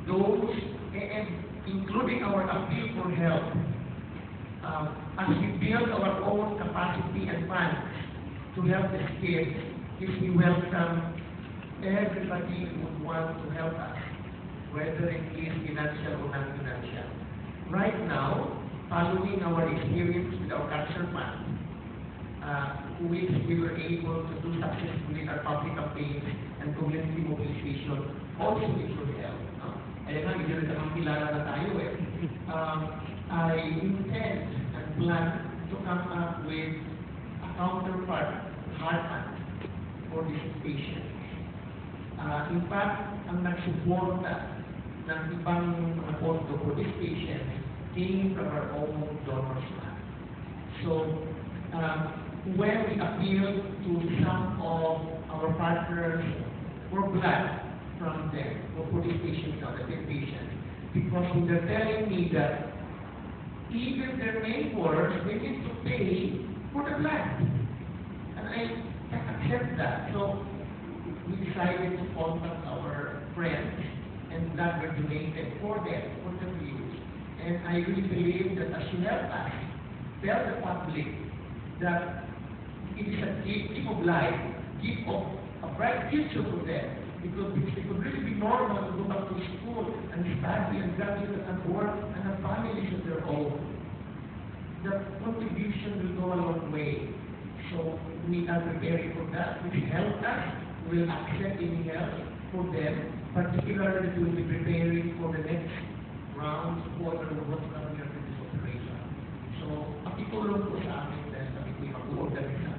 those, and including our appeal for help, as we build our own capacity and funds to help the kids, if we welcome everybody who would want to help us, whether it is financial or non-financial. Right now, following our experience with our cancer fund, which we were able to do successfully our public campaigns and community mobilization, also with your help. Kaya nga, hindi rin naman kilala na tayo eh. I intend and plan to come up with a counterpart heart fund for these patients. In fact, ang nagsuporta ng ibang mga pondo for these patients came from our own donors fund. So, when we appeal to some of our partners for blood from them, for these patients now, the patients, because they're telling me that even their neighbors, they need to pay for the blood. And I can't accept that. So we decided to contact our friends and blood were donated for them, for the use. And I really believe that as you help us, tell the public that it is a gift of life, gift of a bright future for them. Because it could really be normal to go back to school and study and graduate and work and have families of their own. The contribution will go a long way. So we are preparing for that. If you help us, we will accept any help for them, particularly that we will be preparing for the next rounds for what's coming after this operation. So, pakitulong po sa amin dahil kami po yung mag-organize